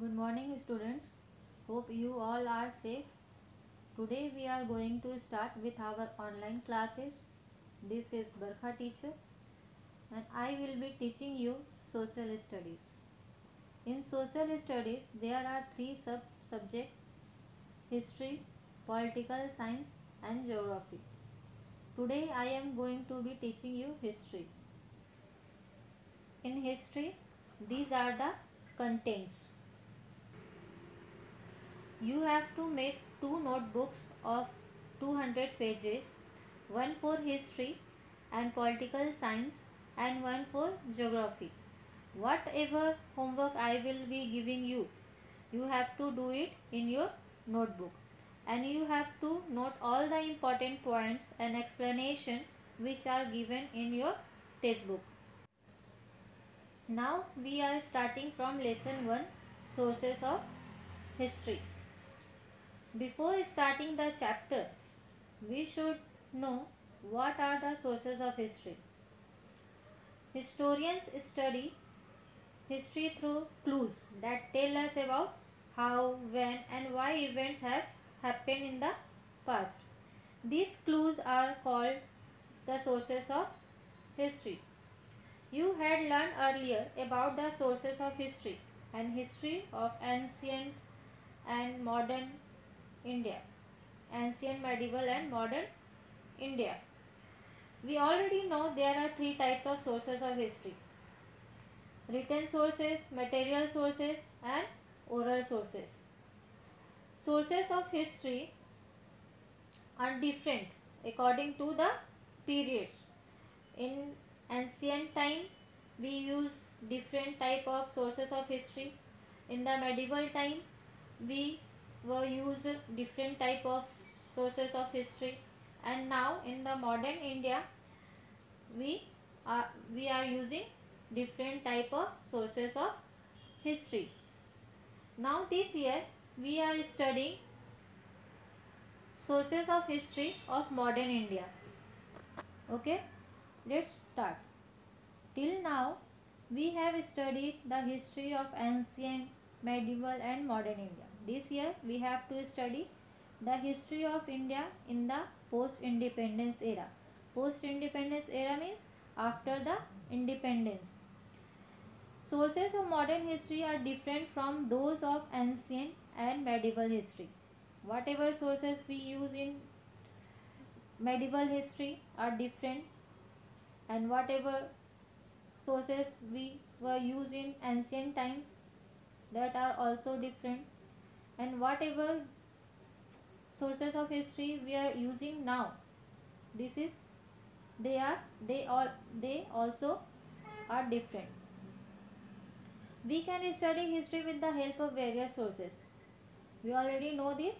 Good morning, students. Hope you all are safe. Today we are going to start with our online classes. This is Barkha teacher and I will be teaching you social studies. In social studies there are three subjects: history, political science and geography. Today I am going to be teaching you history. In history, these are the contents. You have to make two notebooks of 200 pages, one for history and political science and one for geography. Whatever homework I will be giving you, you have to do it in your notebook and you have to note all the important points and explanation which are given in your textbook. Now we are starting from lesson 1, sources of history. Before starting the chapter, we should know what are the sources of history. Historians study history through clues that tell us about how, when and why events have happened in the past. These clues are called the sources of history. You had learned earlier about the sources of history and history of ancient and modern India, ancient, medieval and modern India. We already know there are three types of sources of history: written sources, material sources and oral sources. Sources of history are different according to the periods. In ancient time we use different type of sources of history. In the medieval time we were use different type of sources of history, and now in the modern India we are using different type of sources of history. Now this year we are studying sources of history of modern India. Okay, let's start. Till now we have studied the history of ancient, medieval and modern India. This year we have to study the history of India in the post independence era. Post independence era means after the independence. Sources of modern history are different from those of ancient and medieval history. Whatever sources we use in medieval history are different, and whatever sources we were used in ancient times, that are also different, and whatever sources of history we are using now, this is they are they also are different. We can study history with the help of various sources. We already know this,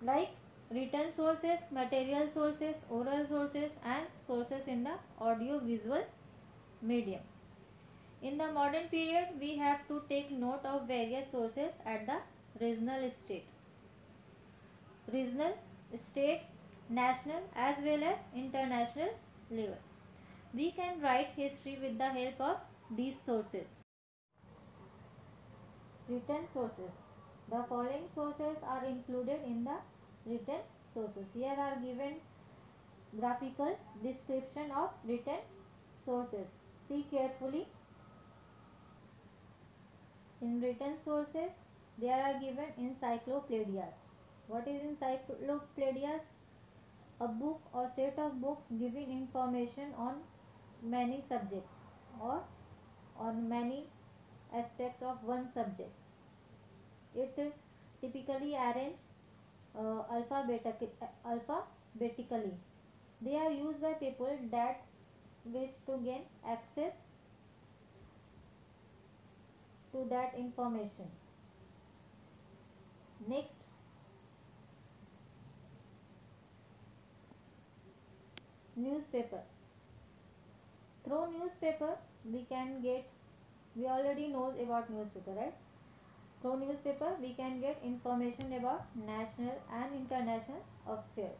like written sources, material sources, oral sources and sources in the audio visual medium. In the modern period we have to take note of various sources at the regional, state, national as well as international level. We can write history with the help of these sources. Written sources. The following sources are included in the written sources. Here are given graphical description of written sources. See carefully. In written sources, there are given encyclopedias. What is encyclopedias? A book or set of books giving information on many subjects or on many aspects of one subject. It is typically arranged alphabetically. They are used by people that wish to gain access to that information. Next, newspaper. Through newspaper we already know about newspaper, right? Through newspaper we can get information about national and international affairs,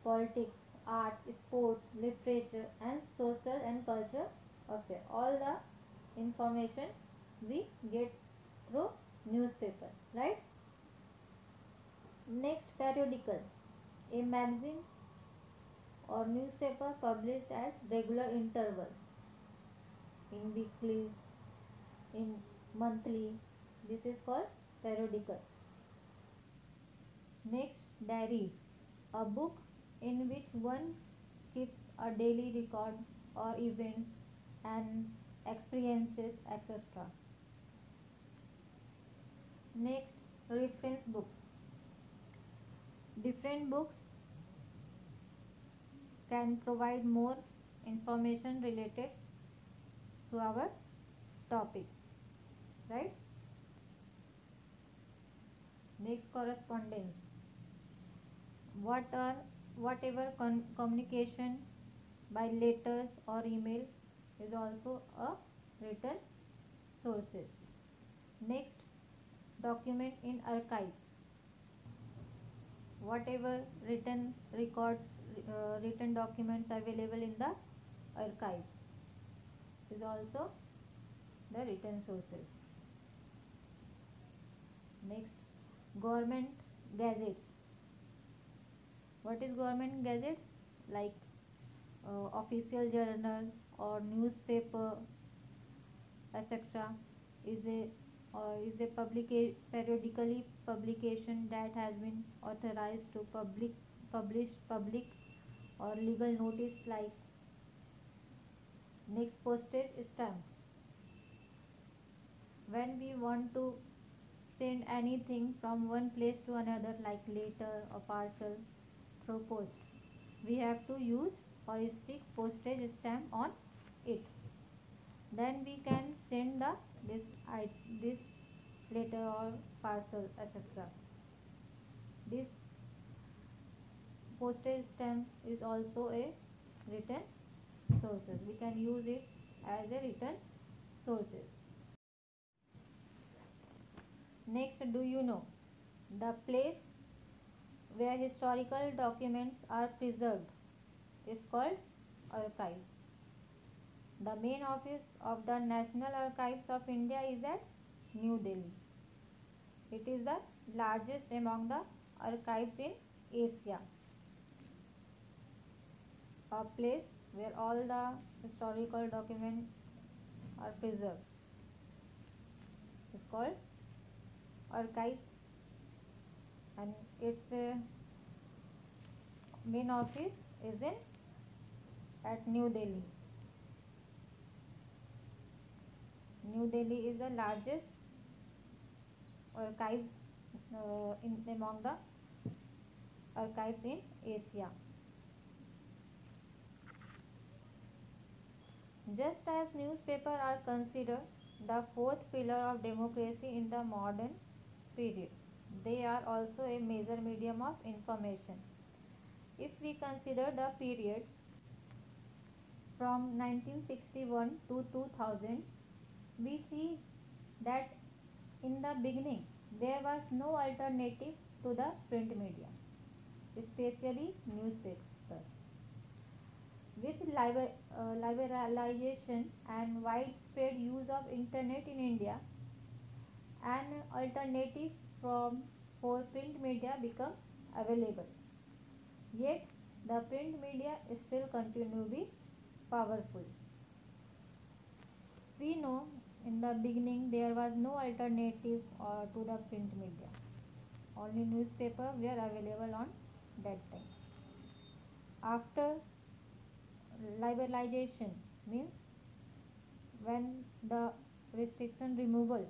politics, art, sports, literature and social and cultural affairs. All the information we get through newspaper, right? Next, periodical, a magazine or newspaper published at regular intervals, in weekly, in monthly. This is called periodical. Next, diaries, a book in which one keeps a daily record or events and experiences, etc. Next, reference books. Different books can provide more information related to our topic, right? Next, correspondence. What are whatever communication by letters or email is also a written sources. Next, document in archives. Whatever written records, written documents available in the archives is also the written sources. Next, government gazettes. What is government gazettes? Like official journal or newspaper, etc. is a periodically publication that has been authorized to publish public or legal notice. Like next, postage stamp. When we want to send anything from one place to another, like letter or parcel through post, we have to use or stick postage stamp on it. Then we can send this letter or parcel, etc. This postage stamp is also a written sources. We can use it as a written sources. Next, do you know the place where historical documents are preserved is called archives. The main office of the National Archives of India is at New Delhi. It is the largest among the archives in Asia. A place where all the historical documents are preserved is called archives, and its main office is in at New Delhi. New Delhi is the largest archives in among the archives in Asia. Just as newspapers are considered the fourth pillar of democracy in the modern period, they are also a major medium of information. If we consider the period from 1961 to 2000, we see that in the beginning there was no alternative to the print media, especially newspaper. With liberalization and widespread use of internet in India, an alternative from for print media become available. Yet the print media still continue to be powerful. We know in the beginning there was no alternative to the print media. Only newspaper were available on that time. After liberalization means when the restriction removal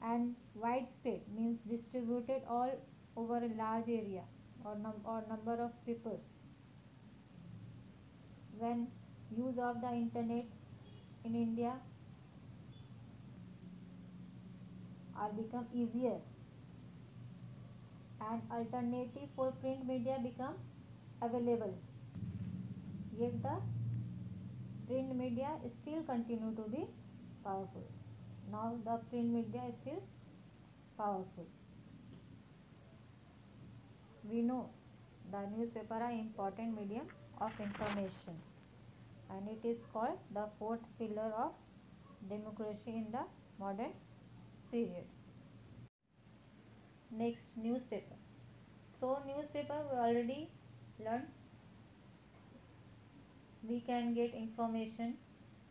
and widespread means distributed all over a large area or number of people, when use of the internet in India are become easier and alternative for print media become available, yet the print media still continue to be powerful. Now the print media is still powerful. We know the newspaper are important medium of information, and it is called the fourth pillar of democracy in the modern period. Next, newspaper. Through newspaper, we already learned we can get information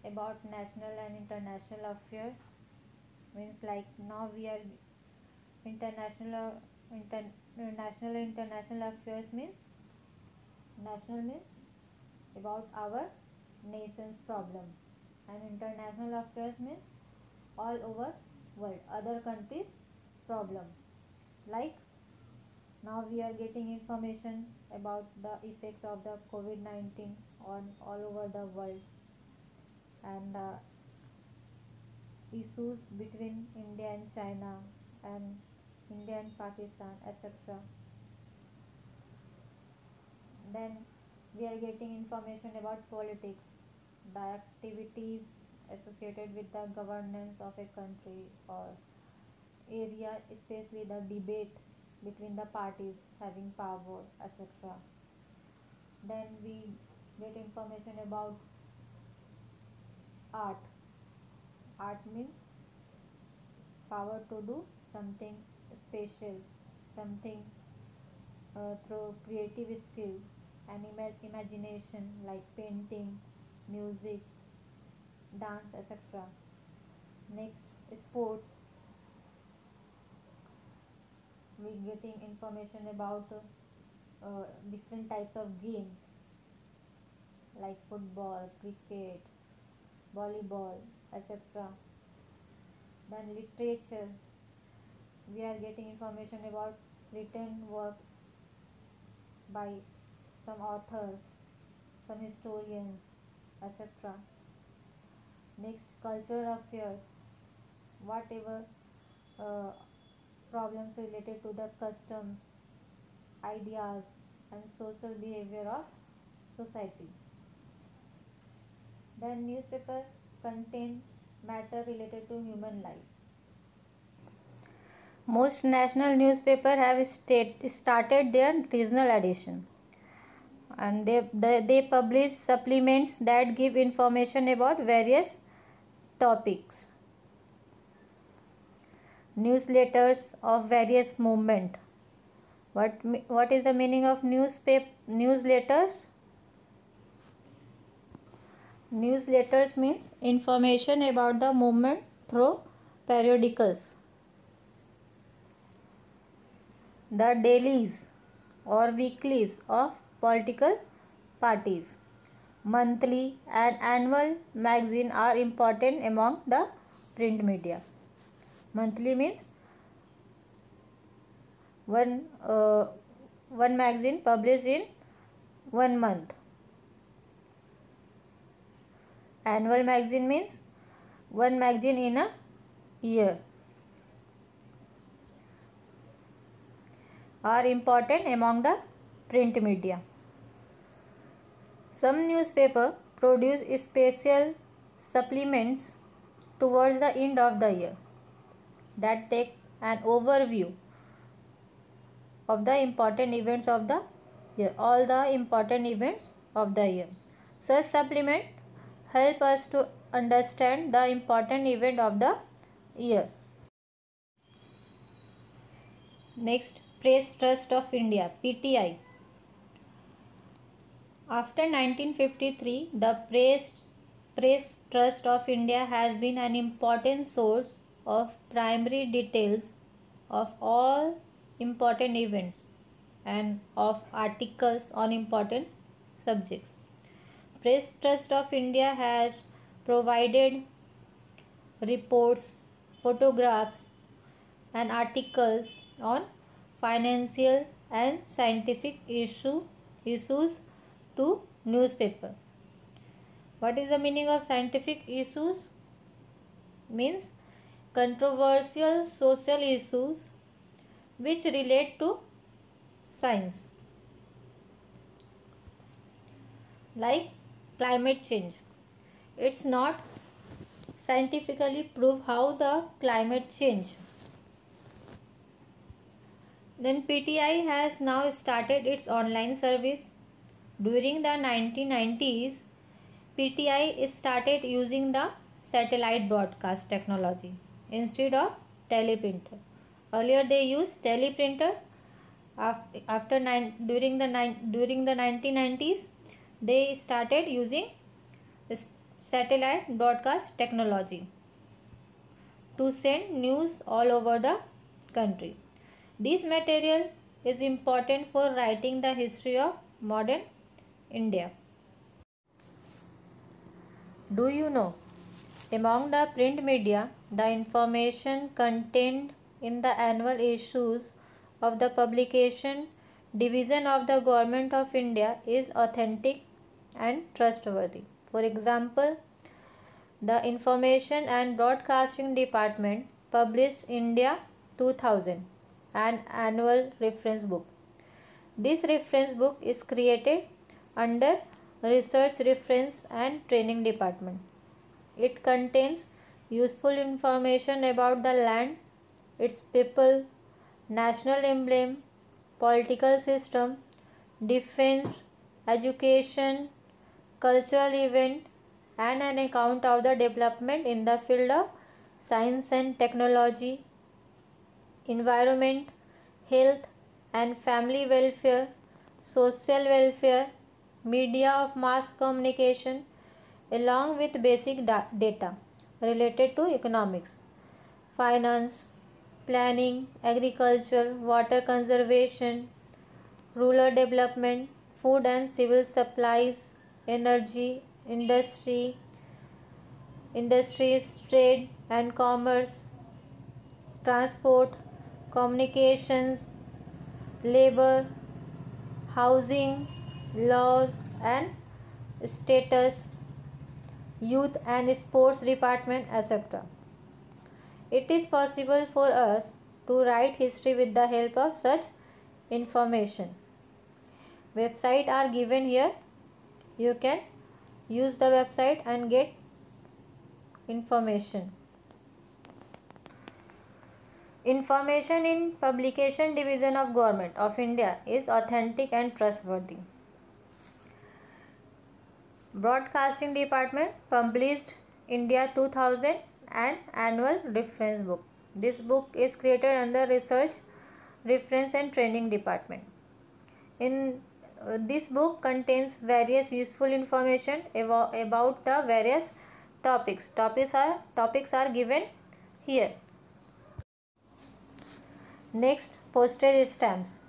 about national and international affairs. Means like now we are international national and international affairs means national means about our nation's problem, and international affairs means all over world other countries problem. Like now we are getting information about the effects of the COVID-19 on all over the world, and issues between India and China, and India and Pakistan, etc. Then we are getting information about politics, the activities associated with the governance of a country or area, especially the debate between the parties having power, etc. Then we get information about art. Art means power to do something special, something through creative skill and imagination, like painting, music, dance, etc. Next, sports. We getting information about different types of games like football, cricket, volleyball, etc. Then literature. We are getting information about written work by some authors, some historians, etc. Next, cultural affairs. Whatever uh, problems related to the customs, ideas, and social behavior of society. Then newspaper contain matter related to human life. Most national newspapers have started their regional edition, and they publish supplements that give information about various topics. Newsletters of various movement. What is the meaning of newsletters? Newsletters means information about the movement through periodicals. The dailies or weeklies of political parties. Monthly and annual magazine are important among the print media. Monthly means one magazine published in 1 month. Annual magazine means one magazine in a year. Are important among the print media. Some newspaper produce special supplements towards the end of the year that take an overview of the important events of the year, all the important events of the year. Such supplement help us to understand the important event of the year. Next, Press Trust of India, PTI. After 1953, the Press Trust of India has been an important source of primary details of all important events and of articles on important subjects. Press Trust of India has provided reports, photographs, and articles on financial and scientific issues to newspaper. What is the meaning of scientific issues? Means controversial social issues which relate to science, like climate change. It's not scientifically proved how the climate change. Then PTI has now started its online service. During the 1990s, PTI started using the satellite broadcast technology instead of teleprinter. Earlier they used teleprinter. During the 1990s, they started using satellite broadcast technology to send news all over the country. This material is important for writing the history of modern India. Do you know? Among the print media, the information contained in the annual issues of the publication division of the Government of India is authentic and trustworthy. For example, the Information and Broadcasting Department published India 2000, an annual reference book. This reference book is created under Research, Reference and Training Department. It contains useful information about the land, its people, national emblem, political system, defense, education, cultural event, and an account of the development in the field of science and technology, environment, health and family welfare, social welfare, media of mass communication, along with basic data related to economics, finance, planning, agriculture, water conservation, rural development, food and civil supplies, energy, industries, trade and commerce, transport, communications, labor, housing, laws and status, youth and sports department, etc. It is possible for us to write history with the help of such information. Websites are given here. You can use the website and get information. Information in Publication Division of Government of India is authentic and trustworthy. Broadcasting Department published India 2000, an annual reference book. This book is created under Research, Reference and Training Department. In this book contains various useful information about the various topics. Topics are given here. Next, postage stamps.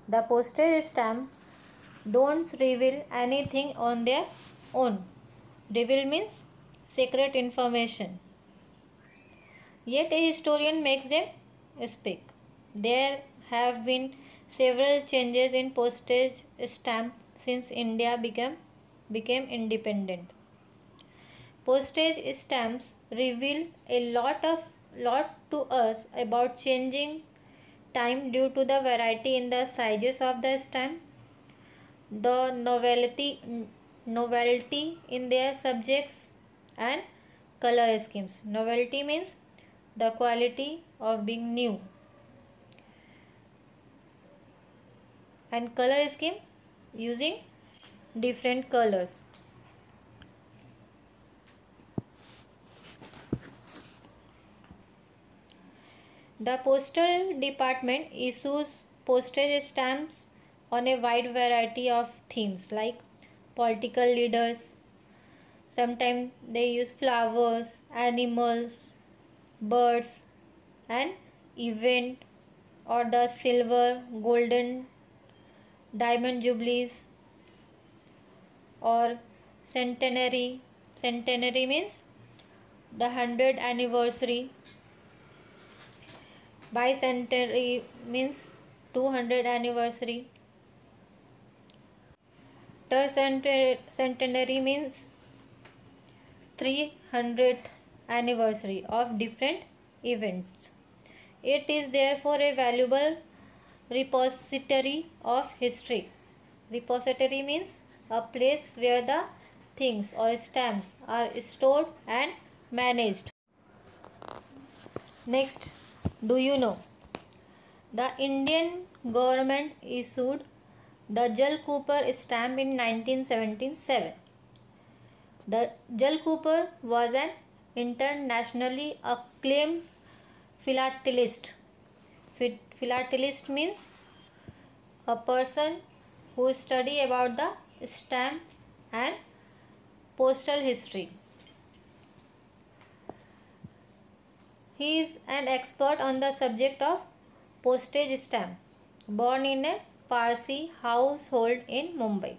The postage stamp don't reveal anything on their own. Reveal means secret information. Yet a historian makes them speak. There have been several changes in postage stamp since India became independent. Postage stamps reveal a lot to us about changing time due to the variety in the sizes of the stamp, the novelty in their subjects and color schemes. Novelty means the quality of being new, and color scheme using different colors. The postal department issues postage stamps on a wide variety of themes like political leaders. Sometimes they use flowers, animals, birds and event, or the silver, golden, diamond jubilees, or centenary. Centenary means the 100th anniversary. Bicentenary means 200th anniversary. Tercentenary means 300th anniversary of different events. It is therefore a valuable repository of history. Repository means a place where the things or stamps are stored and managed. Next, do you know? The Indian government issued the Jal Cooper stamp in 1977. The Jal Cooper was an internationally acclaimed philatelist. Philatelist means a person who study about the stamp and postal history. He is an expert on the subject of postage stamp. Born in a Parsi household in Mumbai,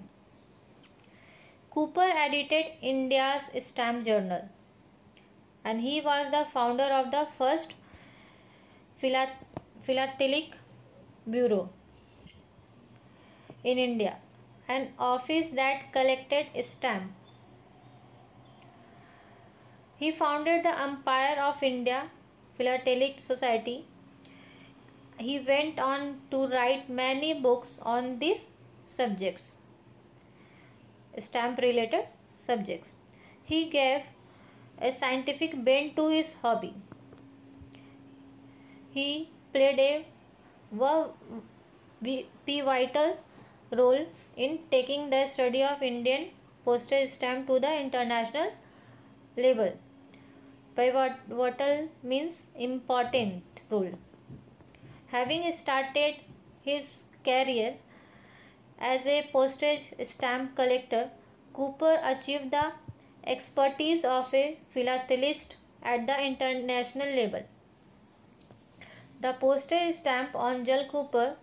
Cooper edited India's Stamp Journal, and he was the founder of the first philatelic bureau in India, an office that collected stamps. He founded the Empire of India Philatelic Society. He went on to write many books on these subjects, stamp related subjects. He gave a scientific bent to his hobby. He played a pivotal role in taking the study of Indian postage stamp to the international level. Pivotal means important role. Having started his career as a postage stamp collector, Cooper achieved the expertise of a philatelist at the international level. The postage stamp on Jal Cooper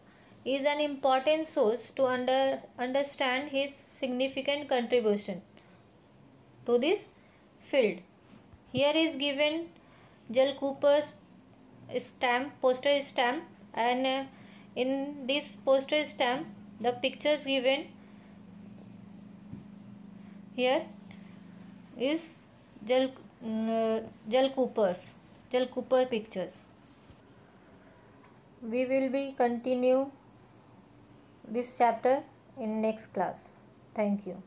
is an important source to understand his significant contribution to this field. Here is given Jal Cooper's postage stamp, and in this postage stamp the pictures given here is Jal Cooper pictures. We will be continue this chapter in next class. Thank you.